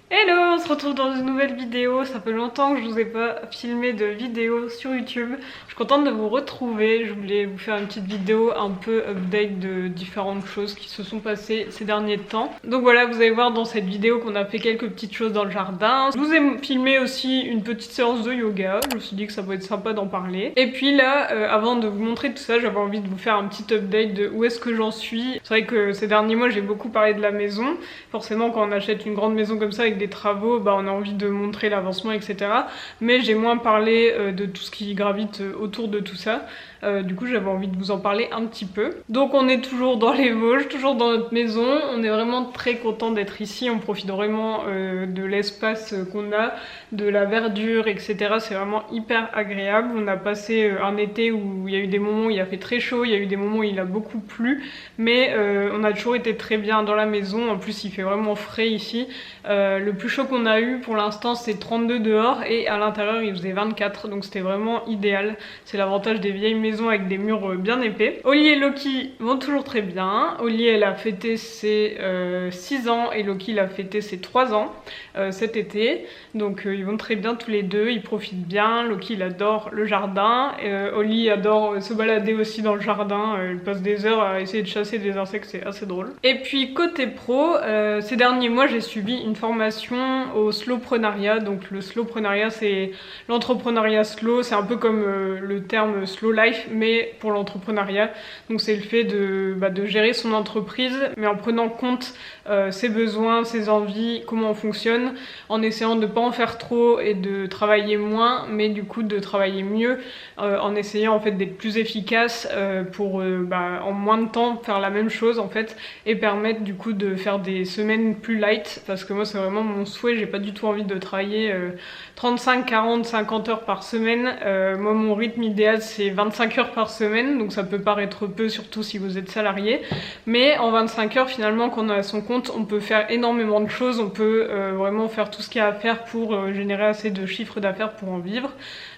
Hello, on se retrouve dans une nouvelle vidéo. Ça fait longtemps que je vous ai pas filmé de vidéo sur YouTube. Je suis contente de vous retrouver. Je voulais vous faire une petite vidéo un peu update de différentes choses qui se sont passées ces derniers temps. Donc voilà, vous allez voir dans cette vidéo qu'on a fait quelques petites choses dans le jardin. Je vous ai filmé aussi une petite séance de yoga. Je me suis dit que ça pourrait être sympa d'en parler. Et puis là, avant de vous montrer tout ça, j'avais envie de vous faire un petit update de où est-ce que j'en suis. C'est vrai que ces derniers mois, j'ai beaucoup parlé de la maison. Forcément, quand on achète une grande maison comme ça avec des travaux, bah, on a envie de montrer l'avancement, etc. Mais j'ai moins parlé de tout ce qui gravite autour de tout ça. Du coup, j'avais envie de vous en parler un petit peu. Donc on est toujours dans les Vosges, toujours dans notre maison. On est vraiment très content d'être ici. On profite vraiment de l'espace qu'on a, de la verdure, etc. C'est vraiment hyper agréable. On a passé un été où il y a eu des moments où il a fait très chaud, il y a eu des moments où il a beaucoup plu, mais on a toujours été très bien dans la maison. En plus, il fait vraiment frais ici. Le plus chaud qu'on a eu pour l'instant, c'est 32 dehors et à l'intérieur, il faisait 24, donc c'était vraiment idéal. C'est l'avantage des vieilles maisons avec des murs bien épais. Oli et Loki vont toujours très bien. Oli, elle a fêté ses 6 ans et Loki, il a fêté ses 3 ans cet été. Donc ils vont très bien tous les deux, ils profitent bien. Loki, il adore le jardin. Oli adore se balader aussi dans le jardin. Il passe des heures à essayer de chasser des insectes, c'est assez drôle. Et puis côté pro, ces derniers mois, j'ai suivi une formation au slowpreneuriat. Donc le slowpreneuriat, c'est l'entrepreneuriat slow. C'est un peu comme le terme slow life, mais pour l'entrepreneuriat. Donc c'est le fait de gérer son entreprise, mais en prenant compte ses besoins, ses envies, comment on fonctionne, en essayant de ne pas en faire trop et de travailler moins, mais du coup de travailler mieux, en essayant en fait d'être plus efficace pour en moins de temps faire la même chose en fait, et permettre du coup de faire des semaines plus light, parce que moi c'est vraiment mon souhait. J'ai pas du tout envie de travailler 35, 40, 50 heures par semaine. Moi mon rythme idéal c'est 25 heures par semaine, donc ça peut paraître peu, surtout si vous êtes salarié, mais en 25 heures finalement, quand on est à son compte, on peut faire énormément de choses. On peut vraiment faire tout ce qu'il y a à faire pour générer assez de chiffre d'affaires pour en vivre.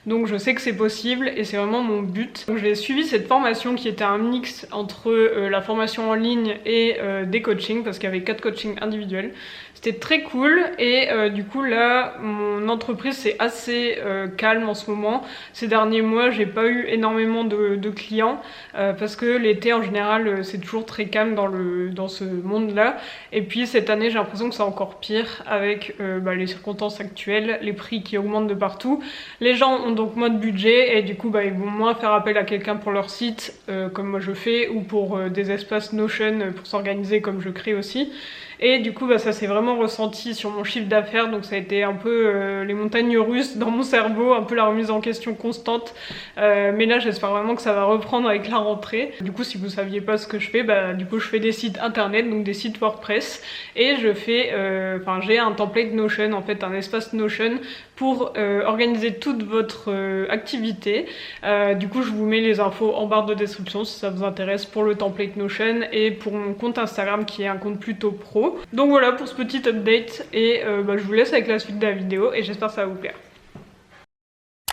Donc je sais que c'est possible et c'est vraiment mon but. Donc j'ai suivi cette formation qui était un mix entre la formation en ligne et des coachings, parce qu'il y avait 4 coachings individuels. C'était très cool et du coup là mon entreprise c'est assez calme en ce moment. Ces derniers mois j'ai pas eu énormément de clients parce que l'été en général c'est toujours très calme dans ce monde là. Et puis cette année j'ai l'impression que c'est encore pire avec les circonstances actuelles, les prix qui augmentent de partout. Les gens ont donc moins de budget et du coup ils vont moins faire appel à quelqu'un pour leur site comme moi je fais, ou pour des espaces Notion pour s'organiser comme je crée aussi. Et du coup ça s'est vraiment ressenti sur mon chiffre d'affaires, donc ça a été un peu les montagnes russes dans mon cerveau, un peu la remise en question constante. Mais là j'espère vraiment que ça va reprendre avec la rentrée. Du coup si vous saviez pas ce que je fais, du coup je fais des sites internet, donc des sites WordPress, et je fais, j'ai un template Notion, en fait un espace Notion pour organiser toute votre activité. Du coup je vous mets les infos en barre de description si ça vous intéresse pour le template Notion et pour mon compte Instagram qui est un compte plutôt pro. Donc voilà pour ce petit update et je vous laisse avec la suite de la vidéo et j'espère que ça va vous plaire.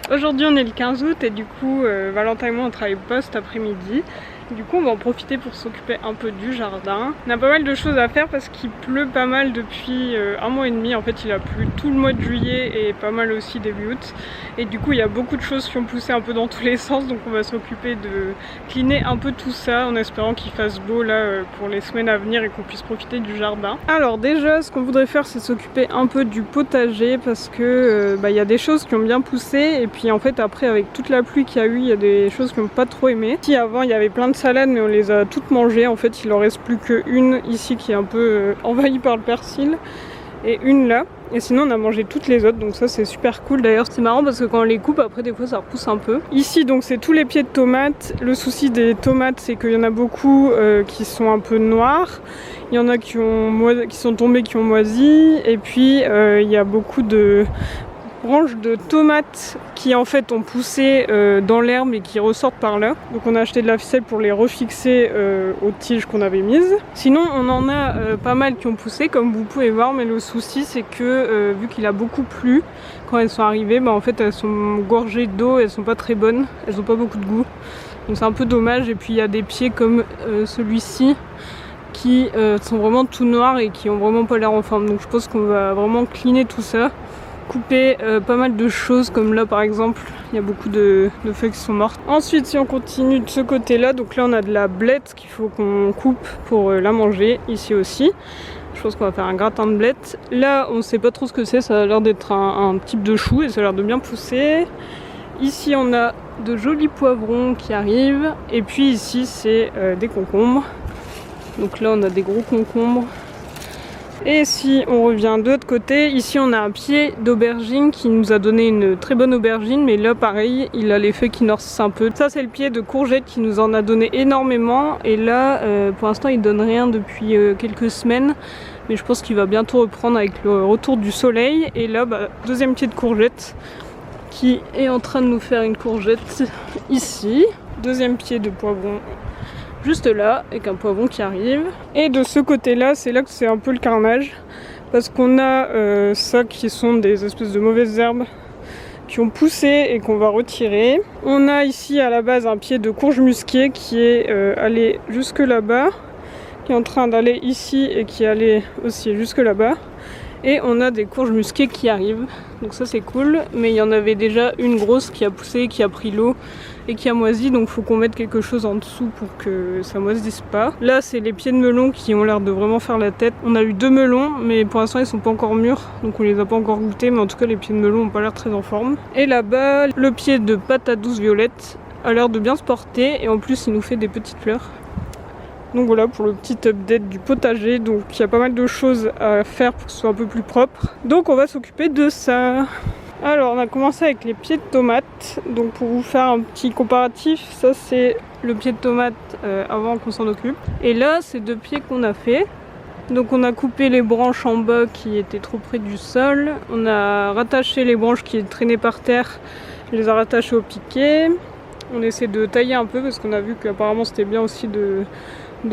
Aujourd'hui on est le 15 août et du coup Valentin et moi on travaille pas cet après-midi. Du coup on va en profiter pour s'occuper un peu du jardin. On a pas mal de choses à faire parce qu'il pleut pas mal depuis un mois et demi. En fait il a plu tout le mois de juillet et pas mal aussi début août. Et du coup il y a beaucoup de choses qui ont poussé un peu dans tous les sens. Donc on va s'occuper de cleaner un peu tout ça en espérant qu'il fasse beau là pour les semaines à venir et qu'on puisse profiter du jardin. Alors déjà ce qu'on voudrait faire c'est s'occuper un peu du potager parce que y a des choses qui ont bien poussé. Et puis en fait après avec toute la pluie qu'il y a eu, il y a des choses qui n'ont pas trop aimé. Si avant il y avait plein de salades mais on les a toutes mangées, en fait il en reste plus qu'une ici qui est un peu envahie par le persil et une là, et sinon on a mangé toutes les autres, donc ça c'est super cool. D'ailleurs c'est marrant parce que quand on les coupe après des fois ça repousse un peu. Ici donc c'est tous les pieds de tomates. Le souci des tomates c'est qu'il y en a beaucoup qui sont un peu noirs, il y en a qui sont tombés, qui ont moisi, et puis il y a beaucoup de branches de tomates qui en fait ont poussé dans l'herbe et qui ressortent par là. Donc on a acheté de la ficelle pour les refixer aux tiges qu'on avait mises. Sinon on en a pas mal qui ont poussé comme vous pouvez voir, mais le souci c'est que vu qu'il a beaucoup plu, quand elles sont arrivées, en fait elles sont gorgées d'eau, elles sont pas très bonnes, elles ont pas beaucoup de goût. Donc c'est un peu dommage. Et puis il y a des pieds comme celui-ci qui sont vraiment tout noirs et qui ont vraiment pas l'air en forme. Donc je pense qu'on va vraiment cleaner tout ça, couper pas mal de choses, comme là par exemple il y a beaucoup de feuilles qui sont mortes. Ensuite si on continue de ce côté là, donc là on a de la blette qu'il faut qu'on coupe pour la manger, ici aussi. Je pense qu'on va faire un gratin de blettes. Là on sait pas trop ce que c'est, ça a l'air d'être un type de chou et ça a l'air de bien pousser. Ici on a de jolis poivrons qui arrivent, et puis ici c'est des concombres. Donc là on a des gros concombres. Et si on revient de l'autre côté, ici on a un pied d'aubergine qui nous a donné une très bonne aubergine, mais là pareil, il a les feuilles qui noircissent un peu. Ça c'est le pied de courgette qui nous en a donné énormément, et là pour l'instant il donne rien depuis quelques semaines, mais je pense qu'il va bientôt reprendre avec le retour du soleil. Et là deuxième pied de courgette qui est en train de nous faire une courgette ici. Deuxième pied de poivron juste là, avec un poivron qui arrive. Et de ce côté-là, c'est là que c'est un peu le carnage, parce qu'on a ça qui sont des espèces de mauvaises herbes qui ont poussé et qu'on va retirer. On a ici à la base un pied de courge musquée qui est allé jusque là-bas, qui est en train d'aller ici et qui est allé aussi jusque là-bas. Et on a des courges musquées qui arrivent, donc ça c'est cool, mais il y en avait déjà une grosse qui a poussé, qui a pris l'eau et qui a moisi, donc il faut qu'on mette quelque chose en dessous pour que ça moisisse pas. Là c'est les pieds de melon qui ont l'air de vraiment faire la tête. On a eu 2 melons, mais pour l'instant ils sont pas encore mûrs, donc on les a pas encore goûtés, mais en tout cas les pieds de melon ont pas l'air très en forme. Et là-bas, le pied de patate douce violette a l'air de bien se porter, et en plus il nous fait des petites fleurs. Donc voilà pour le petit update du potager. Donc il y a pas mal de choses à faire pour que ce soit un peu plus propre. Donc on va s'occuper de ça. Alors on a commencé avec les pieds de tomates. Donc pour vous faire un petit comparatif, ça c'est le pied de tomate avant qu'on s'en occupe. Et là c'est 2 pieds qu'on a fait. Donc on a coupé les branches en bas qui étaient trop près du sol. On a rattaché les branches qui traînaient par terre. On les a rattachées au piquet. On essaie de tailler un peu parce qu'on a vu qu'apparemment c'était bien aussi de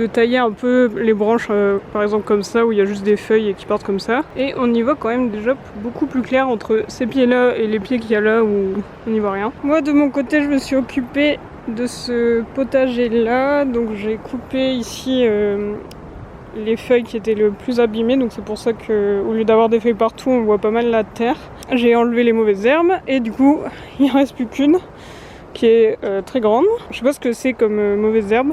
tailler un peu les branches par exemple comme ça, où il y a juste des feuilles et qui partent comme ça. Et on y voit quand même déjà beaucoup plus clair entre ces pieds là et les pieds qu'il y a là où on n'y voit rien. Moi de mon côté je me suis occupée de ce potager là, donc j'ai coupé ici les feuilles qui étaient le plus abîmées, donc c'est pour ça que au lieu d'avoir des feuilles partout on voit pas mal la terre. J'ai enlevé les mauvaises herbes et du coup il en reste plus qu'une qui est très grande. Je sais pas ce que c'est comme mauvaise herbe,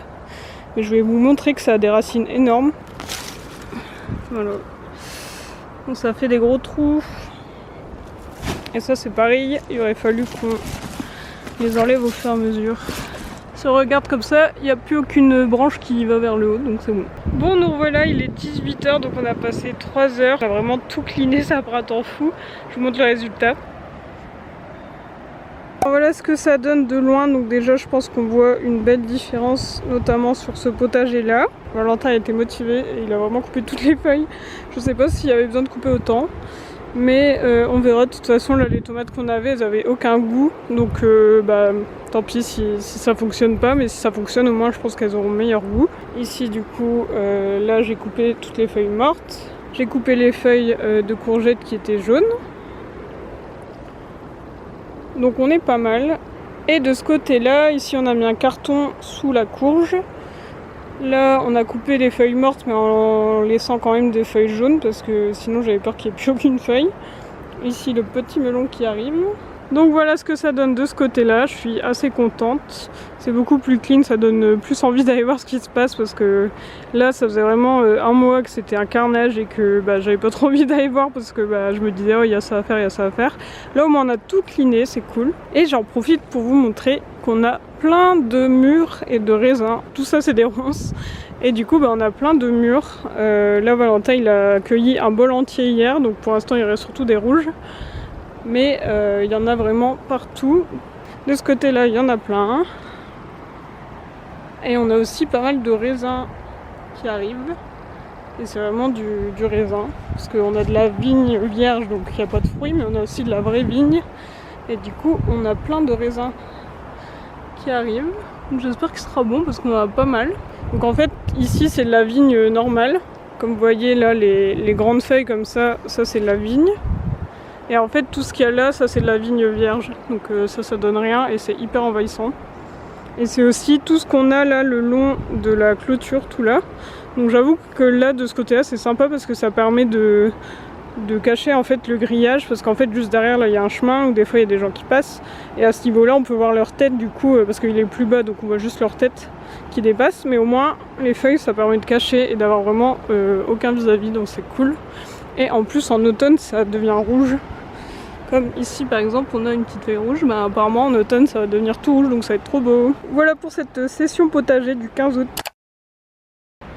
mais je vais vous montrer que ça a des racines énormes. Voilà. Donc ça fait des gros trous. Et ça c'est pareil, il aurait fallu qu'on les enlève au fur et à mesure. Si on regarde comme ça, il n'y a plus aucune branche qui va vers le haut, donc c'est bon. Bon, nous revoilà, il est 18 h, donc on a passé 3 heures. On a vraiment tout cleané, ça prend un temps fou. Je vous montre le résultat. Voilà ce que ça donne de loin, donc déjà je pense qu'on voit une belle différence, notamment sur ce potager là. Valentin a été motivé et il a vraiment coupé toutes les feuilles. Je sais pas s'il y avait besoin de couper autant, mais on verra. De toute façon là les tomates qu'on avait, elles avaient aucun goût, donc tant pis si ça fonctionne pas, mais si ça fonctionne au moins je pense qu'elles auront meilleur goût. Ici du coup là j'ai coupé toutes les feuilles mortes, j'ai coupé les feuilles de courgettes qui étaient jaunes. Donc on est pas mal. Et de ce côté là, ici on a mis un carton sous la courge. Là on a coupé les feuilles mortes mais en laissant quand même des feuilles jaunes parce que sinon j'avais peur qu'il n'y ait plus aucune feuille. Ici le petit melon qui arrive. Donc voilà ce que ça donne de ce côté là, je suis assez contente. C'est beaucoup plus clean, ça donne plus envie d'aller voir ce qui se passe parce que là ça faisait vraiment un mois que c'était un carnage et que j'avais pas trop envie d'aller voir parce que je me disais oh il y a ça à faire, il y a ça à faire. Là au moins on a tout cleané, c'est cool. Et j'en profite pour vous montrer qu'on a plein de mûres et de raisins. Tout ça c'est des ronces. Et du coup on a plein de mûres. Là Valentin il a cueilli un bol entier hier, donc pour l'instant il reste surtout des rouges. Mais il y en a vraiment partout. De ce côté là il y en a plein. Et on a aussi pas mal de raisins qui arrivent. Et c'est vraiment du raisin. Parce qu'on a de la vigne vierge, donc il n'y a pas de fruits, mais on a aussi de la vraie vigne. Et du coup on a plein de raisins qui arrivent. Donc j'espère que ce sera bon parce qu'on en a pas mal. Donc en fait ici c'est de la vigne normale. Comme vous voyez là les grandes feuilles comme ça c'est de la vigne. Et en fait tout ce qu'il y a là, ça c'est de la vigne vierge, donc ça donne rien et c'est hyper envahissant. Et c'est aussi tout ce qu'on a là le long de la clôture, tout là, Donc j'avoue que là de ce côté là c'est sympa parce que ça permet de cacher en fait le grillage, parce qu'en fait juste derrière là il y a un chemin où des fois il y a des gens qui passent et à ce niveau là on peut voir leur tête du coup parce qu'il est plus bas, donc on voit juste leur tête qui dépasse, mais au moins les feuilles ça permet de cacher et d'avoir vraiment aucun vis-à-vis, donc c'est cool. Et en plus en automne ça devient rouge, comme ici par exemple on a une petite feuille rouge, bah apparemment en automne ça va devenir tout rouge, donc ça va être trop beau. Voilà pour cette session potager du 15 août.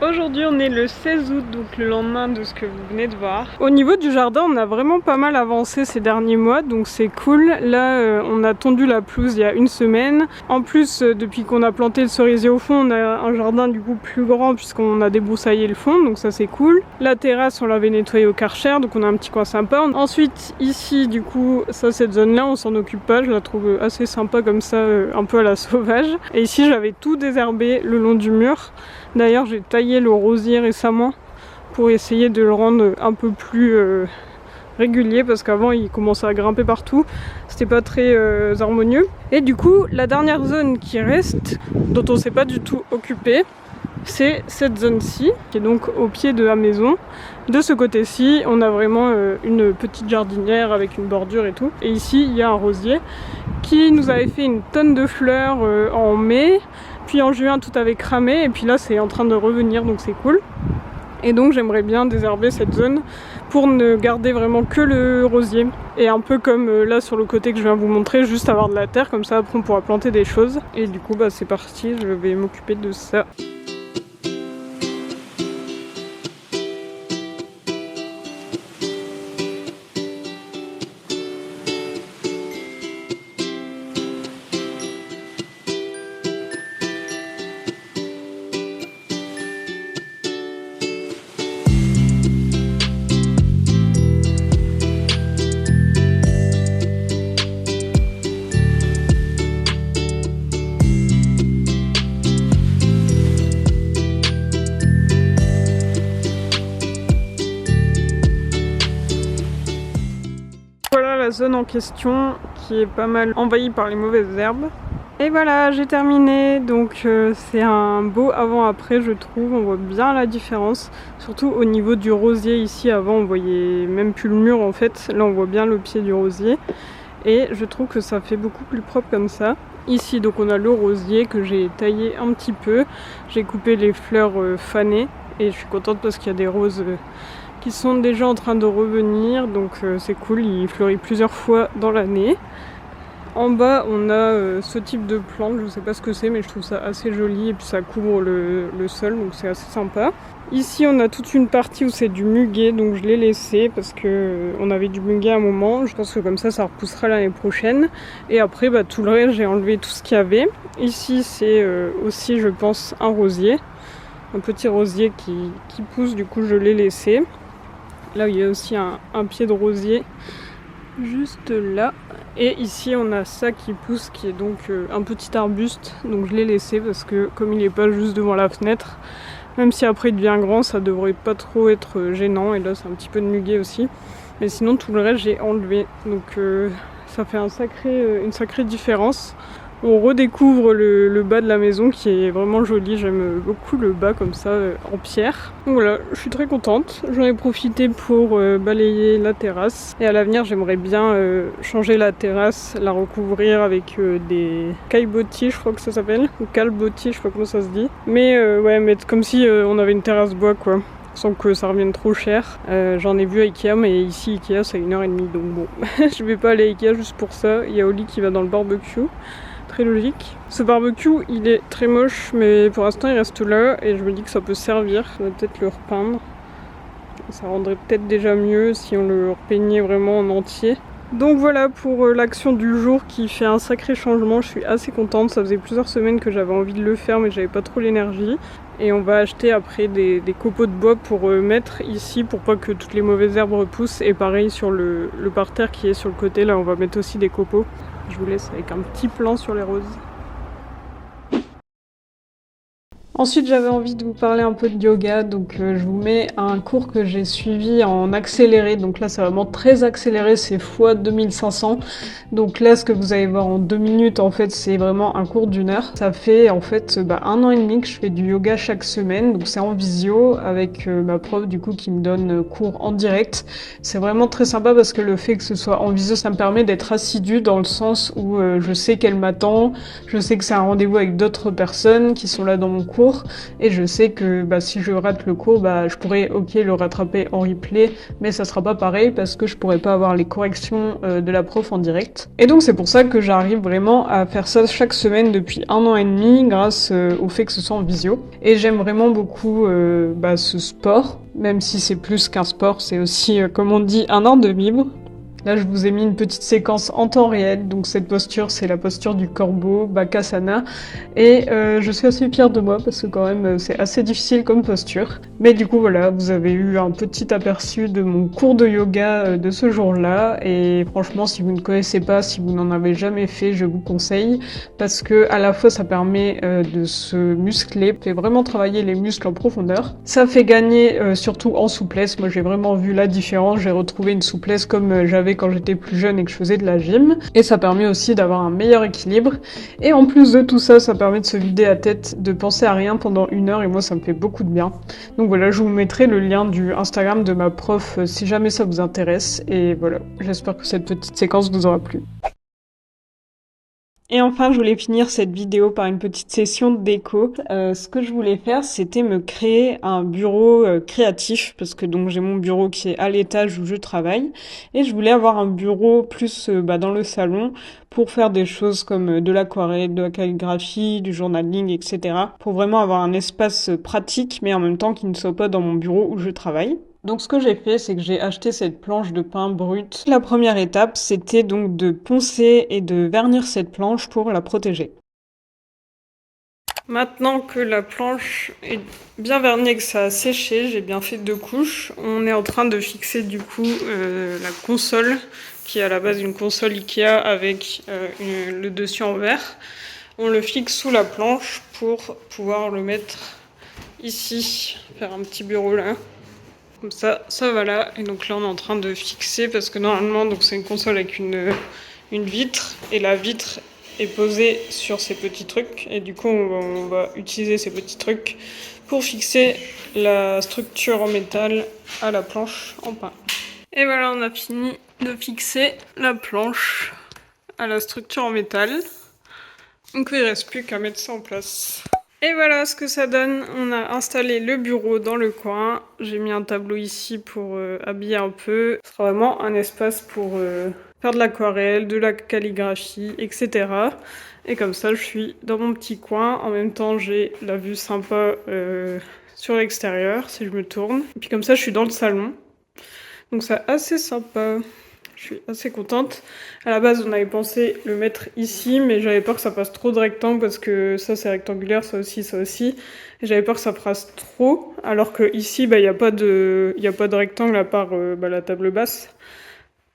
Aujourd'hui on est le 16 août, donc le lendemain de ce que vous venez de voir. Au niveau du jardin on a vraiment pas mal avancé ces derniers mois, donc c'est cool. Là on a tondu la pelouse il y a une semaine. En plus depuis qu'on a planté le cerisier au fond, on a un jardin du coup plus grand puisqu'on a débroussaillé le fond, donc ça c'est cool. La terrasse on l'avait nettoyée au Karcher, donc on a un petit coin sympa. Ensuite ici du coup ça, cette zone là on s'en occupe pas, je la trouve assez sympa comme ça, un peu à la sauvage. Et ici j'avais tout désherbé le long du mur. D'ailleurs j'ai taillé le rosier récemment pour essayer de le rendre un peu plus régulier, parce qu'avant il commençait à grimper partout, c'était pas très harmonieux. Et du coup la dernière zone qui reste, dont on s'est pas du tout occupé, c'est cette zone-ci, qui est donc au pied de la maison. De ce côté-ci, on a vraiment une petite jardinière avec une bordure et tout. Et ici, il y a un rosier qui nous avait fait une tonne de fleurs en mai. Puis en juin, tout avait cramé. Et puis là, c'est en train de revenir, donc c'est cool. Et donc, j'aimerais bien désherber cette zone pour ne garder vraiment que le rosier. Et un peu comme là, sur le côté que je viens vous montrer, juste avoir de la terre. Comme ça, après, on pourra planter des choses. Et du coup, bah, c'est parti, je vais m'occuper de ça. La zone en question qui est pas mal envahie par les mauvaises herbes. Et voilà, j'ai terminé. Donc c'est un beau avant-après, je trouve. On voit bien la différence, surtout au niveau du rosier. Ici avant on voyait même plus le mur en fait, là on voit bien le pied du rosier et je trouve que ça fait beaucoup plus propre comme ça. Ici donc on a le rosier que j'ai taillé un petit peu, j'ai coupé les fleurs fanées et je suis contente parce qu'il y a des roses qui sont déjà en train de revenir, donc c'est cool, il fleurit plusieurs fois dans l'année. En bas on a ce type de plante, je sais pas ce que c'est mais je trouve ça assez joli et puis ça couvre le sol, donc c'est assez sympa. Ici on a toute une partie où c'est du muguet, donc je l'ai laissé parce que on avait du muguet à un moment, je pense que comme ça repoussera l'année prochaine. Et après bah, tout le reste j'ai enlevé tout ce qu'il y avait. Ici c'est aussi je pense un rosier, un petit rosier qui pousse, du coup je l'ai laissé. Là il y a aussi un pied de rosier juste là. Et ici on a ça qui pousse, qui est donc un petit arbuste, donc je l'ai laissé parce que comme il n'est pas juste devant la fenêtre, même si après il devient grand, ça devrait pas trop être gênant. Et là c'est un petit peu de muguet aussi, mais sinon tout le reste j'ai enlevé, donc ça fait une sacrée différence. On redécouvre le bas de la maison qui est vraiment joli, j'aime beaucoup le bas comme ça en pierre. Donc voilà, je suis très contente, j'en ai profité pour balayer la terrasse. Et à l'avenir j'aimerais bien changer la terrasse, la recouvrir avec des caillebotis, je crois que ça s'appelle, ou calbotis, je sais pas comment ça se dit. Mais ouais, mettre comme si on avait une terrasse bois quoi, sans que ça revienne trop cher. J'en ai vu à Ikea, mais ici Ikea c'est 1h30, donc bon, je vais pas aller à Ikea juste pour ça. Il y a Oli qui va dans le barbecue. Très logique. Ce barbecue il est très moche, mais pour l'instant il reste là et je me dis que ça peut servir. On va peut-être le repeindre, ça rendrait peut-être déjà mieux si on le repeignait vraiment en entier. Donc voilà pour l'action du jour qui fait un sacré changement. Je suis assez contente, ça faisait plusieurs semaines que j'avais envie de le faire mais j'avais pas trop l'énergie. Et on va acheter après des copeaux de bois pour mettre ici pour pas que toutes les mauvaises herbes repoussent. Et pareil sur le parterre qui est sur le côté, là on va mettre aussi des copeaux. Je vous laisse avec un petit plan sur les roses. Ensuite, j'avais envie de vous parler un peu de yoga, donc je vous mets un cours que j'ai suivi en accéléré. Donc là, c'est vraiment très accéléré, c'est x 2500. Donc là, ce que vous allez voir en 2 minutes, en fait, c'est vraiment un cours d'1 heure. Ça fait en fait 1 an et demi que je fais du yoga chaque semaine, donc c'est en visio avec ma prof du coup qui me donne cours en direct. C'est vraiment très sympa parce que le fait que ce soit en visio, ça me permet d'être assidue dans le sens où je sais qu'elle m'attend, je sais que c'est un rendez-vous avec d'autres personnes qui sont là dans mon cours. Et je sais que si je rate le cours, je pourrais le rattraper en replay, mais ça sera pas pareil parce que je pourrais pas avoir les corrections de la prof en direct. Et donc c'est pour ça que j'arrive vraiment à faire ça chaque semaine depuis 1 an et demi grâce au fait que ce soit en visio. Et j'aime vraiment beaucoup ce sport, même si c'est plus qu'un sport, c'est aussi comme on dit un art de vivre. Là, je vous ai mis une petite séquence en temps réel. Donc cette posture, c'est la posture du corbeau, Bakasana. Et je suis assez fière de moi parce que quand même, c'est assez difficile comme posture. Mais du coup, voilà, vous avez eu un petit aperçu de mon cours de yoga de ce jour-là. Et franchement, si vous ne connaissez pas, si vous n'en avez jamais fait, je vous conseille. Parce que à la fois, ça permet de se muscler, fait vraiment travailler les muscles en profondeur. Ça fait gagner surtout en souplesse. Moi, j'ai vraiment vu la différence. J'ai retrouvé une souplesse comme j'avais quand j'étais plus jeune et que je faisais de la gym. Et ça permet aussi d'avoir un meilleur équilibre. Et en plus de tout ça, ça permet de se vider la tête, de penser à rien pendant 1 heure. Et moi, ça me fait beaucoup de bien. Donc voilà, je vous mettrai le lien du Instagram de ma prof si jamais ça vous intéresse. Et voilà, j'espère que cette petite séquence vous aura plu. Et enfin, je voulais finir cette vidéo par une petite session de déco. Ce que je voulais faire, c'était me créer un bureau créatif, parce que donc j'ai mon bureau qui est à l'étage où je travaille, et je voulais avoir un bureau plus dans le salon pour faire des choses comme de l'aquarelle, de la calligraphie, du journaling, etc. Pour vraiment avoir un espace pratique, mais en même temps qui ne soit pas dans mon bureau où je travaille. Donc ce que j'ai fait, c'est que j'ai acheté cette planche de pain brute. La première étape, c'était donc de poncer et de vernir cette planche pour la protéger. Maintenant que la planche est bien vernie et que ça a séché, j'ai bien fait 2 couches. On est en train de fixer du coup la console, qui est à la base une console Ikea avec le dessus en verre. On le fixe sous la planche pour pouvoir le mettre ici, faire un petit bureau là. Comme ça va là. Et donc là, on est en train de fixer parce que normalement, donc c'est une console avec une vitre et la vitre est posée sur ces petits trucs. Et du coup, on va utiliser ces petits trucs pour fixer la structure en métal à la planche en pain. Et voilà, on a fini de fixer la planche à la structure en métal. Donc il ne reste plus qu'à mettre ça en place. Et voilà ce que ça donne. On a installé le bureau dans le coin. J'ai mis un tableau ici pour habiller un peu. Ce sera vraiment un espace pour faire de l'aquarelle, de la calligraphie, etc. Et comme ça, je suis dans mon petit coin. En même temps, j'ai la vue sympa sur l'extérieur si je me tourne. Et puis comme ça, je suis dans le salon. Donc c'est assez sympa. Je suis assez contente. À la base, on avait pensé le mettre ici, mais j'avais peur que ça fasse trop de rectangles parce que ça c'est rectangulaire, ça aussi, ça aussi. Et j'avais peur que ça fasse trop, alors que ici, il n'y a pas de rectangle à part la table basse.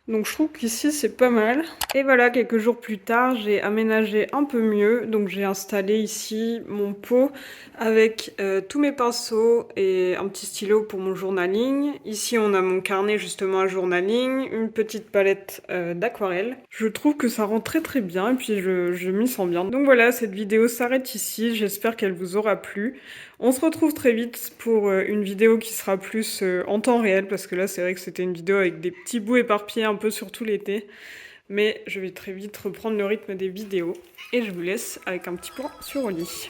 Donc je trouve qu'ici c'est pas mal. Et voilà, quelques jours plus tard, j'ai aménagé un peu mieux. Donc j'ai installé ici mon pot avec tous mes pinceaux et un petit stylo pour mon journaling. Ici on a mon carnet justement à journaling, une petite palette d'aquarelle. Je trouve que ça rend très très bien et puis je m'y sens bien. Donc voilà, cette vidéo s'arrête ici. J'espère qu'elle vous aura plu. On se retrouve très vite pour une vidéo qui sera plus en temps réel, parce que là c'est vrai que c'était une vidéo avec des petits bouts éparpillés un peu sur tout l'été. Mais je vais très vite reprendre le rythme des vidéos et je vous laisse avec un petit plan sur Oli.